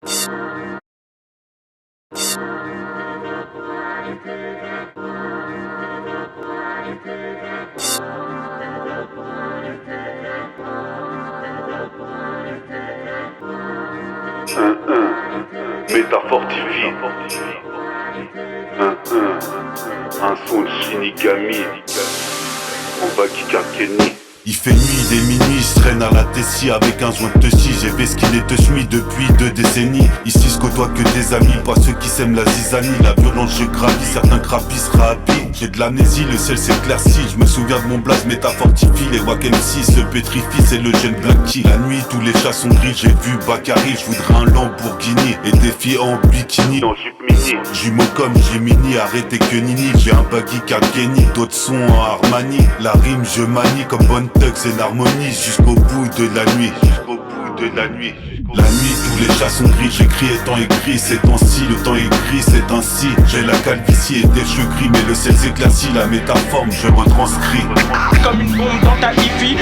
Métaphore TV. Un son de Shinigami. En bas Kenny. Il fait nuit, il est minuit, je traîne à la Tessie avec un joint de scie. J'ai vesquillé de chemise depuis 2 décennies. Ici je côtoie que des amis, pas ceux qui s'aiment la zizanie. La violence je gravis, certains crapis rapide. J'ai de l'amnésie, le ciel s'éclaircit. Je me souviens de mon blaze métafortifie. Les Wack M6 se pétrifient, c'est le jeune Blacky. La nuit tous les chats sont gris, j'ai vu Bakary. Je voudrais un Lamborghini et des filles en bikini. En jupe mini. Jumeau comme Gemini, arrêtez que Nini. J'ai un baggy Kenny, d'autres sont en Armani. La rime je manie comme bonne tux et harmonie jusqu'au bout de la nuit. Jusqu'au bout de la nuit. La nuit tous les chats sont gris, j'écris étant écrit, c'est temps-ci, le temps est gris, c'est ainsi. J'ai la calvitie et des cheveux gris, mais le ciel s'éclaircit, la métaforme je retranscris. Comme une bombe dans ta hi-fi.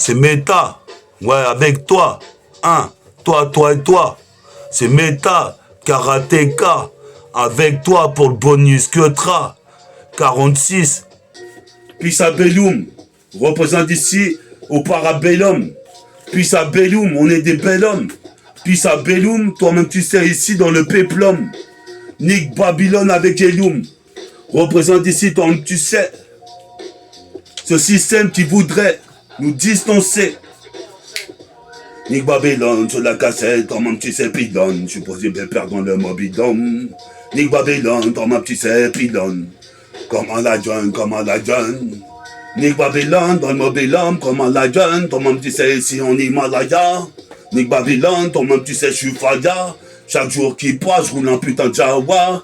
C'est méta, ouais, avec toi, toi et toi, c'est méta, karatéka, avec toi pour le bonus que tra, 46, Pissa Bellum, représente ici au Parabellum, Pissa Bellum, on est des bel hommes, Pissa Bellum, toi-même tu sais ici dans le péplum, Nick Babylone avec Elium, représente ici toi-même tu sais, ce système qui voudrait nous distancer. Nick Babylone sur la cassette, ton mon petit sépidone. Je suis posé bien perdre dans le mobidon. Nick Babylone, ton mon petit sépidone. Comment la jeune, comment la jeune. Nick Babylone dans le mobilhomme, comment la jeune. Ton mon petit sais ici en Himalaya. Nick Babylone, ton mon petit sais je suis faya. Chaque jour qui passe, je roule un putain de Jawa.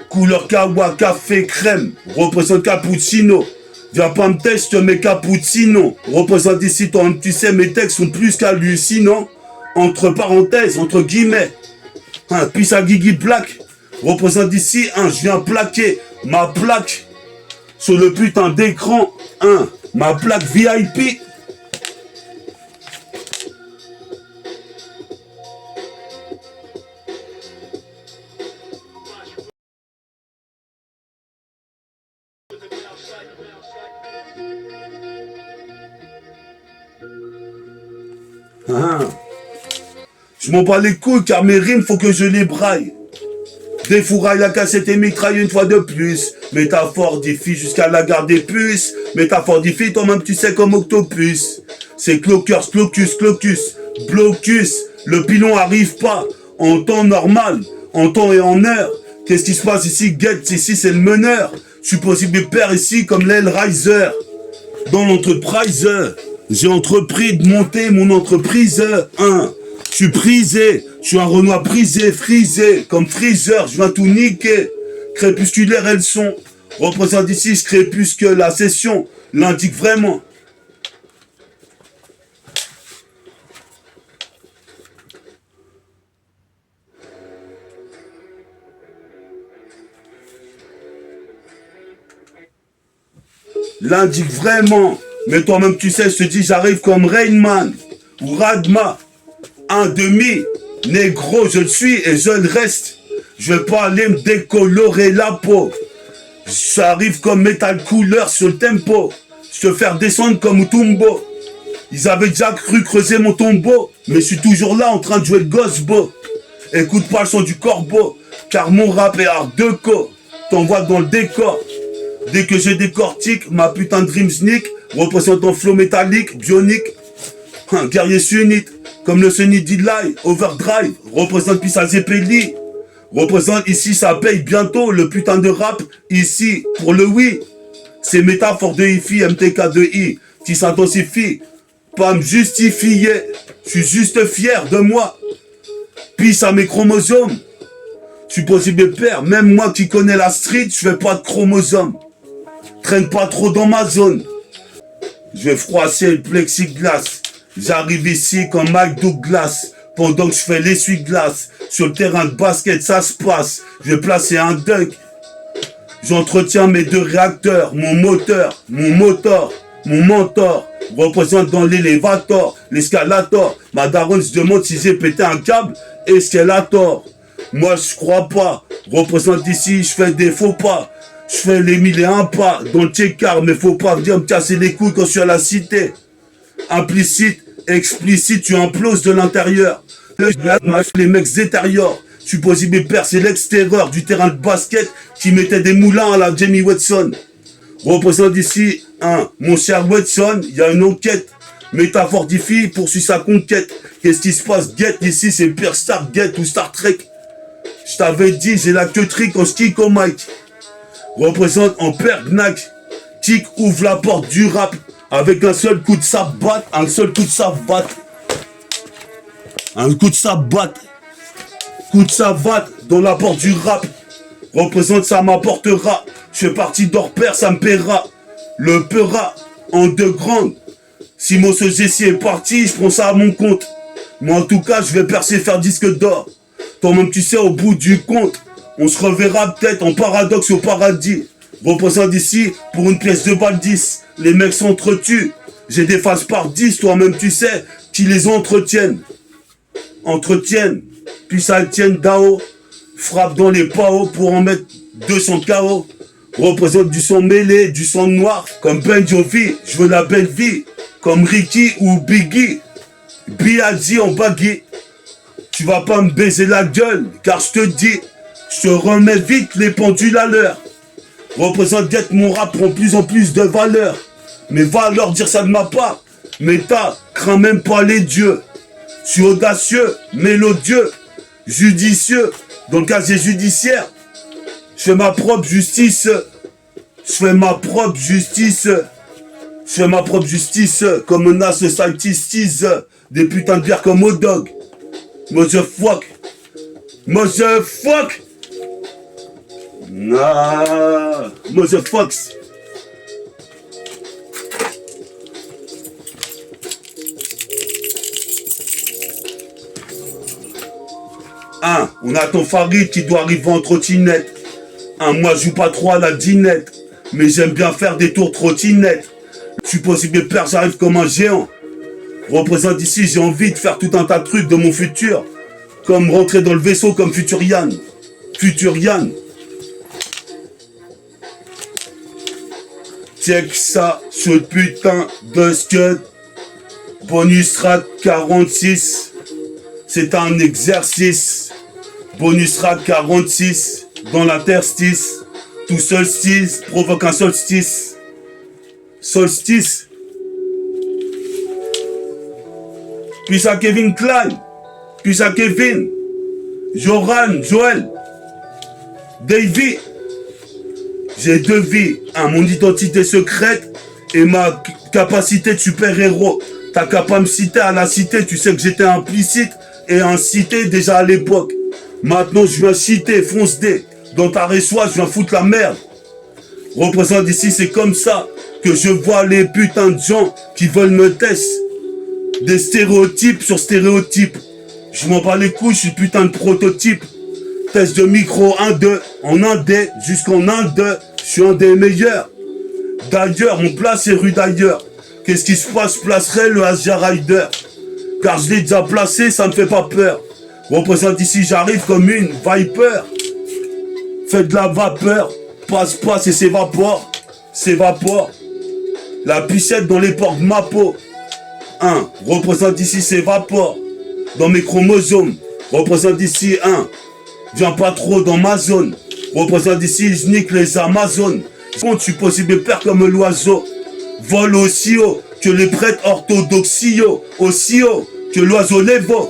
Couleur kawa, café, crème. Représente cappuccino. Viens pas me tester mes cappuccinos. Représente ici toi, tu sais, mes textes sont plus qu'hallucinants. Entre parenthèses, entre guillemets. Pissa Guigui Black. Représente ici, je viens plaquer ma plaque sur le putain d'écran. Ma plaque VIP. Je m'en bats les couilles car mes rimes faut que je les braille. Défouraille la cassette et mitraille une fois de plus. Métaphore diffie jusqu'à la gare des puces. Métaphore diffie toi-même tu sais comme octopus. C'est cloqueurs, clocus, clocus, blocus. Le pilon arrive pas en temps normal, en temps et en heure. Qu'est-ce qui se passe ici? Get, ici c'est le meneur. Je suis possible père ici comme l'Hellraiser. Dans l'entreprise, j'ai entrepris de monter mon entreprise. Je suis prisé, je suis un Renoir brisé, frisé, comme Freezer, je viens tout niquer. Crépusculaire elles sont, représente ici ce crépusque, la session, l'indique vraiment. L'indique vraiment, mais toi-même tu sais, je te dis j'arrive comme Rainman ou Radma. Un demi, négro je le suis et je le reste. Je vais pas aller me décolorer la peau. J'arrive comme Metal Cooler sur le tempo. Je te faire descendre comme Utumbo. Ils avaient déjà cru creuser mon tombeau, mais je suis toujours là en train de jouer le gosbo. Écoute pas le son du corbeau, car mon rap est art déco. T'envoies dans le décor. Dès que je décortique ma putain de dream sneak, représentant flow métallique, bionique, guerrier sunnite. Comme le Sunny Delay, Overdrive, représente Pissa Zeppeli. Représente ici, ça paye bientôt le putain de rap. Ici, pour le oui. C'est métaphore de hi-fi, MTK de I, qui s'intensifie. Pas me justifier. Je suis juste fier de moi. Pisse à mes chromosomes. Je suis possible père. Même moi qui connais la street, je fais pas de chromosomes. Traîne pas trop dans ma zone. Je vais froisser le plexiglas. J'arrive ici comme Mike Douglas. Pendant que je fais l'essuie-glace. Sur le terrain de basket, ça se passe. Je vais placer un dunk. J'entretiens mes 2 réacteurs. Mon moteur, mon moteur, mon mentor. Représente dans l'élévateur, l'escalator. Ma daronne se demande si j'ai pété un câble. Est-ce qu'elle a tort? Moi je crois pas. Représente ici, je fais des faux pas. Je fais les 1001 pas dans le check-car. Mais faut pas venir me casser les couilles quand je suis à la cité. Implicite, explicite, tu imploses de l'intérieur. Les mecs détériorent. Je suis possible percer l'extérieur du terrain de basket qui mettait des moulins à la Jamie Watson. Représente ici mon cher Watson, il y a une enquête. Métaphore d'Ifi poursuit sa conquête. Qu'est-ce qui se passe? Get ici, c'est le pire Stargate ou Star Trek. Je t'avais dit, j'ai la queue trick en stick au mic. Représente en pergnac. Kick ouvre la porte du rap avec un seul coup de sabbat, un seul coup de sabbat. Un coup de sabbat. Coup de savate dans la porte du rap. Représente ça m'apportera. Je fais partie d'Orpère, ça me paiera. Le pera en 2 grandes. Si mon Jessie est parti, je prends ça à mon compte. Mais en tout cas, je vais percer faire disque d'or. Toi-même, tu sais, au bout du compte, on se reverra peut-être en paradoxe au paradis. Représente ici pour une pièce de balle 10. Les mecs s'entretuent. J'ai des phases par 10, toi-même, tu sais, qui les entretiennent. Entretiennent. Puis ça tienne Dao, frappe dans les paos pour en mettre 200 KO. Représente du sang mêlé, du sang noir, comme Ben Jovi, je veux la belle vie, comme Ricky ou Biggie, B.I.G. en baggy. Tu vas pas me baiser la gueule, car je te dis, je te remets vite les pendules à l'heure. Représente Get, mon rap prend plus en plus de valeur. Mais va leur dire ça de ma part, mais crains même pas les dieux. Je suis audacieux, mélodieux, judicieux, dans le casier judiciaire. Je fais ma propre justice. Je fais ma propre justice. Je fais ma propre justice. Comme un as scientist. Des putains de bières comme hot dog. Motherfuck. Motherfuck. Nah. Motherfucks. On attend Farid qui doit arriver en trottinette. Moi je joue pas trop à la dinette, mais j'aime bien faire des tours trottinettes. Je suis possible père, j'arrive comme un géant. Représente ici, j'ai envie de faire tout un tas de trucs de mon futur. Comme rentrer dans le vaisseau comme Futurian. Futurian. Check ça, ce putain de scud. Bonus track 46. C'est un exercice. Bonus track 46. Dans l'interstice. Tout solstice provoque un solstice. Solstice. Puis à Kevin Klein. Puis à Kevin. Joran, Joël. Davy. J'ai 2 vies. Mon identité secrète et ma capacité de super-héros. T'as qu'à pas me citer à la cité, tu sais que j'étais implicite et incité déjà à l'époque. Maintenant je viens citer, fonce D. Dans ta réçoit, je viens foutre la merde. Représente ici, c'est comme ça que je vois les putains de gens qui veulent me tester. Des stéréotypes sur stéréotypes. Je m'en bats les couilles, je suis putain de prototype. Test de micro 1-2, en 1D jusqu'en 1-2. Je suis un des meilleurs. D'ailleurs, mon place est rue d'ailleurs. Qu'est-ce qui se passe? Placerait le Asia Rider. Car je l'ai déjà placé, ça me fait pas peur. Représente ici, j'arrive comme une Viper. Fais de la vapeur. Passe et s'évapore. S'évapore. La pichette dans les portes de ma peau. Représente ici, s'évapore. Dans mes chromosomes. Représente ici, viens pas trop dans ma zone. Représente ici, je nique les Amazones. Je suis possible père comme l'oiseau. Vole aussi haut que les prêtres orthodoxiaux. Aussi haut que l'oiseau les vaut.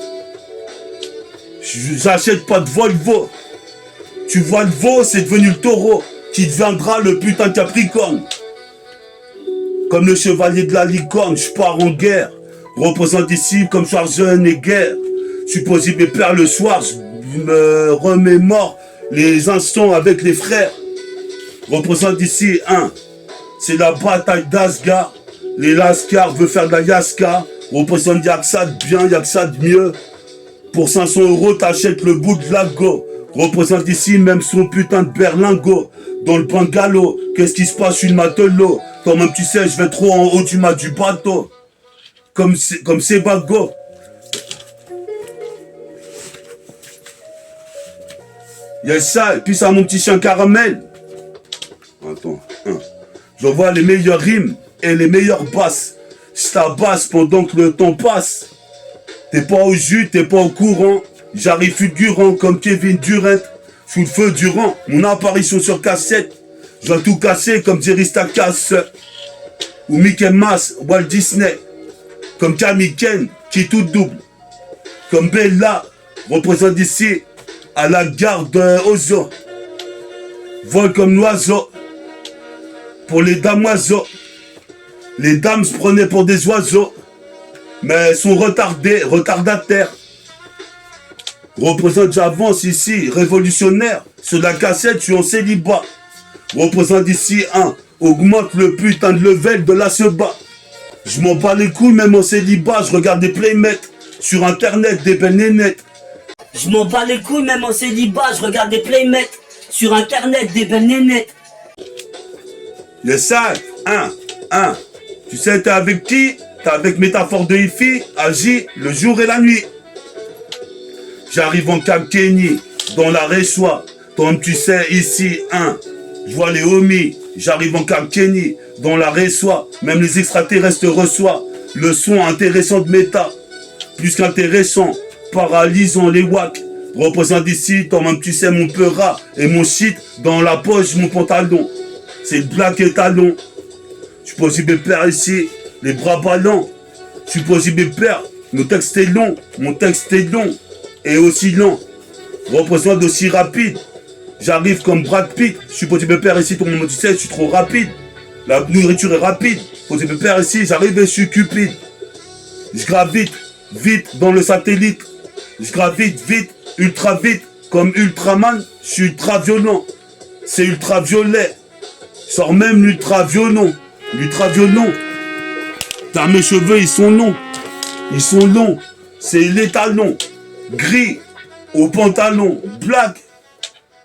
J'achète pas de Volvo. Tu vois le veau, c'est devenu le taureau, qui deviendra le putain de Capricorne. Comme le chevalier de la licorne, je pars en guerre. Représente ici comme Schwarzenegger. Je suis posé mes pères le soir, je me remémore les instants avec les frères. Représente ici, c'est la bataille d'Asgard. Les Lascars veulent faire de la Yaska. Représente, y'a que ça de bien, y'a que ça de mieux. Pour 500 € t'achètes le bout de la go. Représente ici même son putain de berlingot. Dans le bungalow, qu'est-ce qui se passe, je suis le matelot. Toi-même tu sais, je vais trop en haut du mât du bateau. Comme c'est bago. Y'a ça, et puis ça mon petit chien caramel. Attends, je vois les meilleures rimes et les meilleures basses. Je tabasse pendant que le temps passe. T'es pas au jus, t'es pas au courant. J'arrive fulgurant comme Kevin Durant. Sous le feu du rang, mon apparition sur cassette. Je dois tout casser comme Jerry Stackhouse. Ou Mickey Mouse, Walt Disney. Comme Camille Ken, qui tout double. Comme Bella, représente ici à la gare de Ozo. Vol comme l'oiseau. Pour les damoiseaux. Les dames se prenaient pour des oiseaux. Mais elles sont retardataires. Représente, j'avance ici, révolutionnaire. Sur la cassette, je suis en célibat. Représente ici, augmente le putain de level de la seba. Je m'en bats les couilles, même en célibat, je regarde des playmates. Sur internet, des belles nénettes. Je m'en bats les couilles, même en célibat, je regarde des playmates. Sur internet, des belles nénettes. Les salles, Tu sais, t'es avec qui? T'es avec Métaphore de Hi-Fi, Agi, le jour et la nuit. J'arrive en Cap Kenny, dans la Réchois. Comme tu sais, ici, je vois les homies. J'arrive en Cap Kenny, dans la Réchois. Même les extraterrestres reçoivent le son intéressant de méta. Plus qu'intéressant, paralysant les wacks. Représente ici, toi-même tu sais, mon peura et mon shit dans la poche, mon pantalon. C'est le black et talon. Je suis possible père ici, les bras ballants. Je suis possible père, mon texte est long, mon texte est long. Et aussi lent, représente aussi rapide. J'arrive comme Brad Pitt. Je suis possible père ici, tout le monde tu sais, je suis trop rapide. La nourriture est rapide. Possible père ici, j'arrive et je suis cupide. Je gravite vite dans le satellite. Je gravite vite, ultra vite. Comme Ultraman, je suis ultra violent. C'est ultra violet. Je sors même l'ultra violon. L'ultra violon. Car mes cheveux, ils sont longs. Ils sont longs. C'est les talons. Gris, au pantalon, black.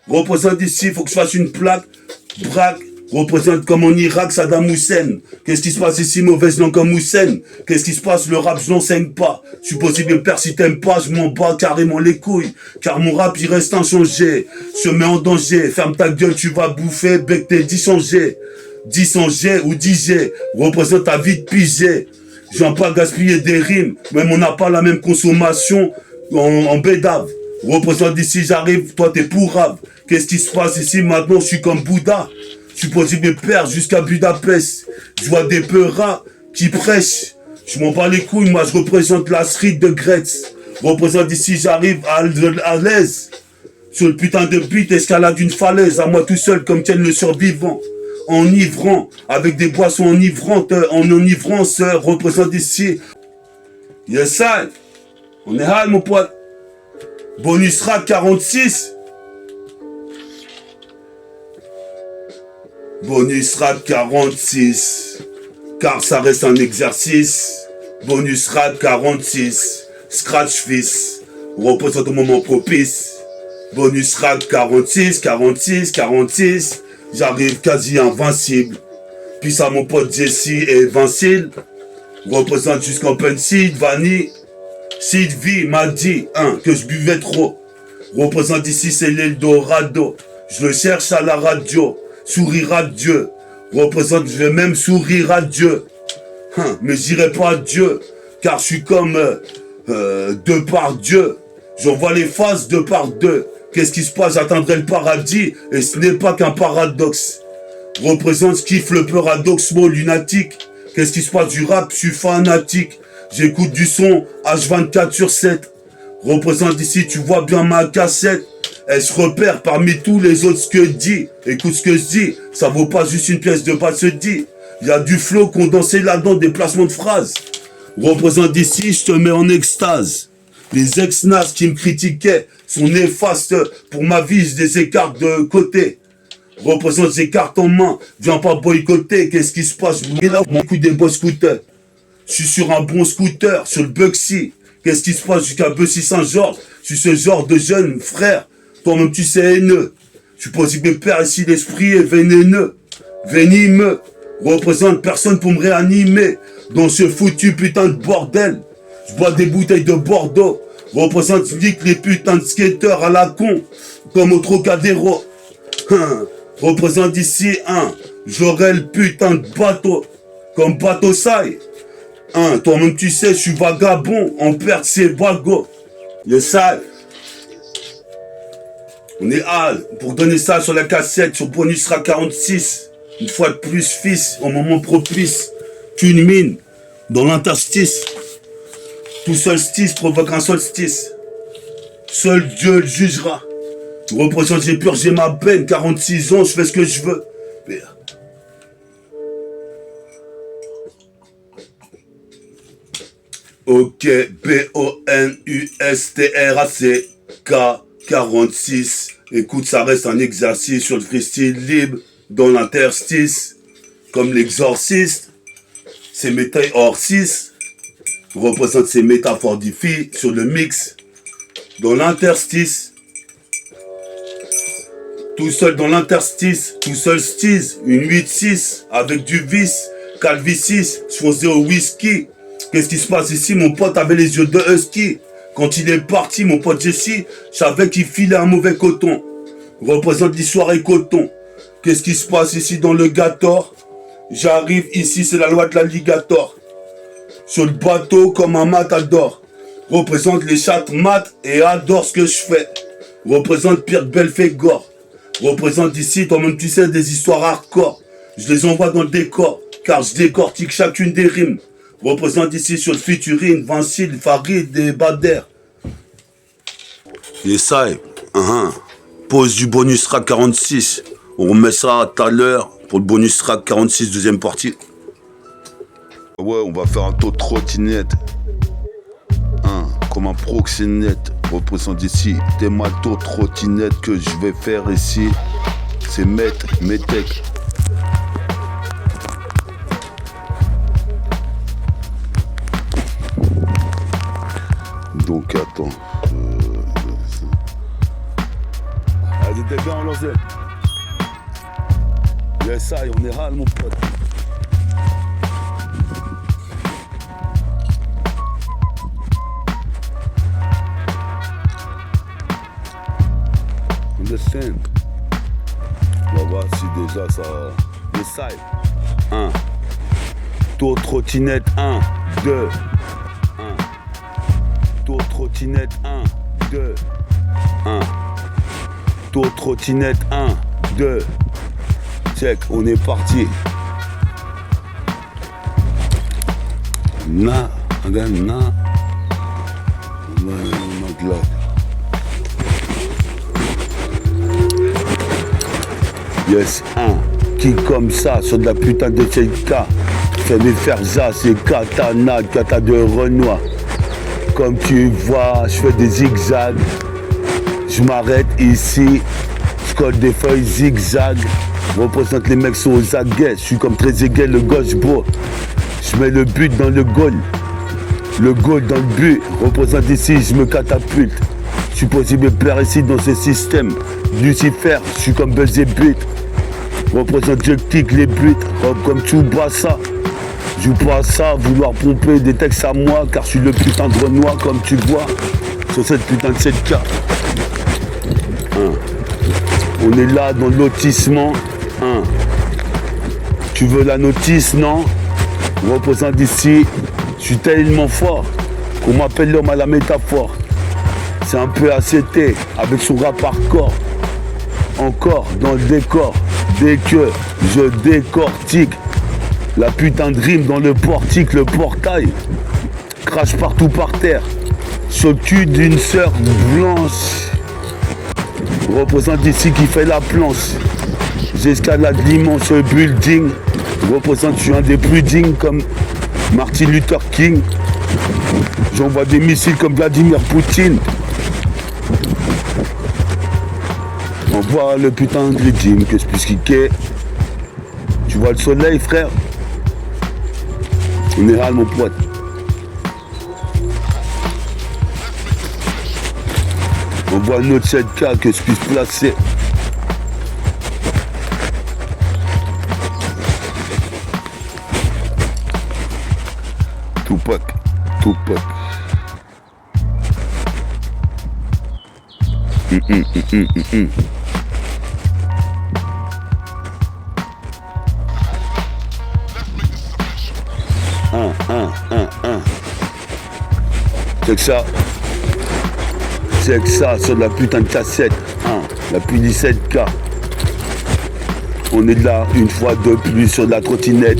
Représente ici, il faut que je fasse une plaque. Braque, représente comme en Irak, Saddam Hussein. Qu'est-ce qui se passe ici, mauvaise langue comme Hussein? Qu'est-ce qui se passe, le rap, je l'enseigne pas. Je suis possible père, si t'aimes pas, je m'en bats carrément les couilles. Car mon rap, il reste inchangé. Je me mets en danger, ferme ta gueule, tu vas bouffer, bec t'es 10 changé. 10 en G ou 10 G, représente ta vie de pigé. J'aime pas gaspiller des rimes, même on n'a pas la même consommation. En bédave, représente ici, j'arrive, toi t'es pourrave. Qu'est-ce qui se passe ici maintenant? Je suis comme Bouddha. Je suis possible père jusqu'à Budapest. Je vois des peuras qui prêchent. Je m'en bats les couilles, moi je représente la street de Gretz. Représente ici, j'arrive à l'aise. Sur le putain de beat, escalade d'une falaise, à moi tout seul comme tel le survivant. Enivrant, avec des boissons enivrantes, en enivrance, représente ici. Yes, ça. On est hal, mon pote. Bonus rap 46. Bonus rap 46. Car ça reste un exercice. Bonus rap 46. Scratch fils. Représente au moment propice. Bonus rap 46, 46, 46. J'arrive quasi invincible. Puis ça, mon pote Jesse et Vincile. Représente jusqu'en Penseed, Vanille. Sylvie m'a dit que je buvais trop. Représente ici, c'est l'Eldorado. Je le cherche à la radio. Sourire à Dieu. Représente, je vais même sourire à Dieu. Mais j'irai pas à Dieu. Car je suis comme deux par Dieu. J'en vois les faces deux par deux. Qu'est-ce qui se passe? J'atteindrai le paradis. Et ce n'est pas qu'un paradoxe. Représente, je kiffe le paradoxe, mot lunatique. Qu'est-ce qui se passe du rap? Je suis fanatique. J'écoute du son H24/7. Représente ici, tu vois bien ma cassette. Elle se repère parmi tous les autres ce que dit. Écoute ce que je dis, ça vaut pas juste une pièce de base se dit. Y a du flow condensé là-dedans, des placements de phrases. Représente d'ici, je te mets en extase. Les ex-nas qui me critiquaient sont néfastes pour ma vie, je les écarte de côté. Représente ces cartes en main, viens pas boycotter, qu'est-ce qui se passe? Et là, mon coup des beaux scooters. Je suis sur un bon scooter, sur le Bugsy. Qu'est-ce qui se passe jusqu'à Bussy-Saint-Georges? Je suis ce genre de jeune frère, toi-même tu sais haineux. Je suis possible de perdre ici, l'esprit est vénéneux. Venimeux, représente personne pour me réanimer. Dans ce foutu putain de bordel. Je bois des bouteilles de Bordeaux. Représente nique les putains de skateurs à la con. Comme au Trocadéro. Représente ici j'aurai le putain de bateau. Comme bateau saille. Toi-même tu sais, je suis vagabond. En perte c'est bagot. Le sale. On est hal pour donner ça sur la cassette. Sur bonus sera 46. Une fois de plus fils. Au moment propice. Qu'une mine. Dans l'interstice. Tout solstice provoque un solstice. Seul Dieu le jugera. Représente, j'ai purgé ma peine. 46 ans, je fais ce que je veux. Ok, B-O-N-U-S-T-R-A-C-K 46. Écoute, ça reste un exercice sur le freestyle libre dans l'interstice. Comme l'exorciste. C'est métailles hors 6. Représente ces métaphores difficiles sur le mix. Dans l'interstice. Tout seul dans l'interstice. Tout seul stise. Une 8-6. Avec du vice. Calvicis. Foncé au whisky. Qu'est-ce qui se passe ici? Mon pote avait les yeux de husky. Quand il est parti, mon pote Jesse, je savais qu'il filait un mauvais coton. Représente l'histoire et coton. Qu'est-ce qui se passe ici dans le Gator? J'arrive ici, c'est la loi de l'alligator. Sur le bateau comme un matador. Représente les chattes mat et adore ce que je fais. Représente Pierre Belfegor. Représente ici, toi-même tu sais, des histoires hardcore. Je les envoie dans le décor, car je décortique chacune des rimes. Représente ici sur le featuring, Vincile, Farid et Bader. Et ça, pause du bonus track 46. On remet ça tout à l'heure pour le bonus track 46, deuxième partie. Ouais, on va faire un taux de trottinette. Comme un proxénète. Représente ici des matos trottinettes que je vais faire ici. C'est Metec. Donc attends. Allez, t'es bien lancé. Yes, ça, on est râle, mon pote. Understand. On va voir si déjà ça. Les sides. 1. Tour trottinette 1, 2. Tour trottinette 1, 2, 1. Tour trottinette 1, 2. Check, on est parti. Na. Yes, 1. Qui comme ça, sur de la putain de TK. Fait mes faire ça, c'est katana, kata de Renoir. Comme tu vois, je fais des zigzags. Je m'arrête ici. Je colle des feuilles zigzag. Représente les mecs sont aux aguets. Je suis comme très égal le gauche bro. Je mets le but dans le goal. Le goal dans le but. Représente ici, je me catapulte. Je suis possible de plaire ici dans ce système. Lucifer, je suis comme Belzébuth. Représente, je kick les buts. Comme Tsubasa. Je joue pas à ça, vouloir pomper des textes à moi, car je suis le putain de Renoir comme tu vois, sur cette putain de 7K. On est là dans le lotissement. Tu veux la notice, non? Représente ici, je suis tellement fort qu'on m'appelle l'homme à la métaphore. C'est un peu ACT avec son rap hardcore. Encore dans le décor, dès que je décortique. La putain de rime dans le portique, le portail. Crache partout par terre. Sur le cul d'une sœur blanche. Représente d'ici qui fait la planche. J'escalade l'immense building. Représente, je suis un des plus dignes comme Martin Luther King. J'envoie des missiles comme Vladimir Poutine. On voit le putain de régime que je puisse kicker. Tu vois le soleil, frère? Général, mon pote. On voit un autre 7K que je puisse placer. Tupac. C'est que ça sur la putain de cassette. La Puni 7K. On est là une fois de plus sur la trottinette.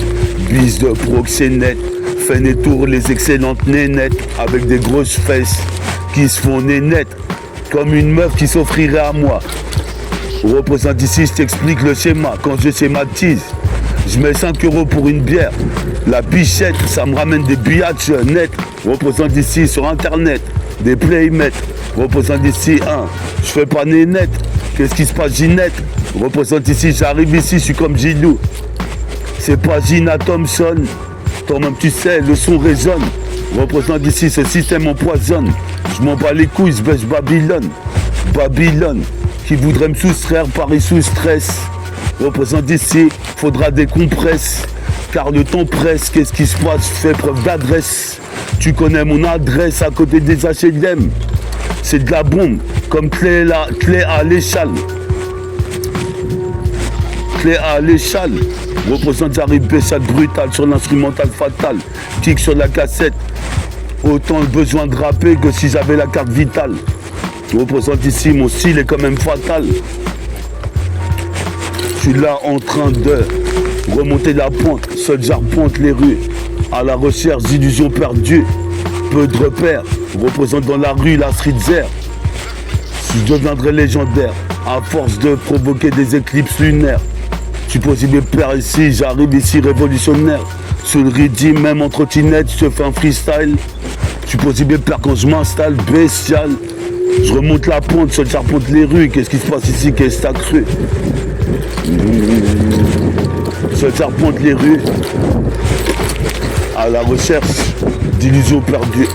Bise de proxénète. Fait des tours les excellentes nénettes. Avec des grosses fesses qui se font nénettes. Comme une meuf qui s'offrirait à moi. Représente ici, je t'explique le schéma. Quand je schématise, je mets 5 € pour une bière. La bichette, ça me ramène des biatchs net. Représente ici sur internet. Des playmates. Représente ici je fais pas nénette. Qu'est-ce qui se passe, Ginette? Représente ici, j'arrive ici, je suis comme Gilou. C'est pas Gina Thompson. Toi-même tu sais, le son résonne. Représente ici, ce système empoisonne. Je m'en bats les couilles, je baisse Babylone. Babylone, qui voudrait me soustraire, Paris sous stress. Représente ici, faudra des compresses. Car le temps presse, qu'est-ce qui se passe? Fais preuve d'adresse. Tu connais mon adresse à côté des H&M. C'est de la bombe, comme clé à l'échelle. Clé à l'échelle. Représente, j'arrive Béchal brutal sur l'instrumental fatal. Kick sur la cassette. Autant le besoin de rapper que si j'avais la carte vitale. Représente ici, mon style est quand même fatal. Je suis là en train de remonter la pente. Seul j'arpente les rues. À la recherche d'illusions perdues. Peu de repères. Représente dans la rue la street zère. Je deviendrai légendaire. À force de provoquer des éclipses lunaires. Je suis possible père ici, j'arrive ici révolutionnaire. Sur le rythme, même en trottinette, je fais un freestyle. Je suis possible père quand je m'installe, bestial. Je remonte la pente, seul j'arpente les rues. Qu'est-ce qui se passe ici, qu'est-ce que t'as cru? Seul j'arpente les rues. À la recherche d'illusions perdues.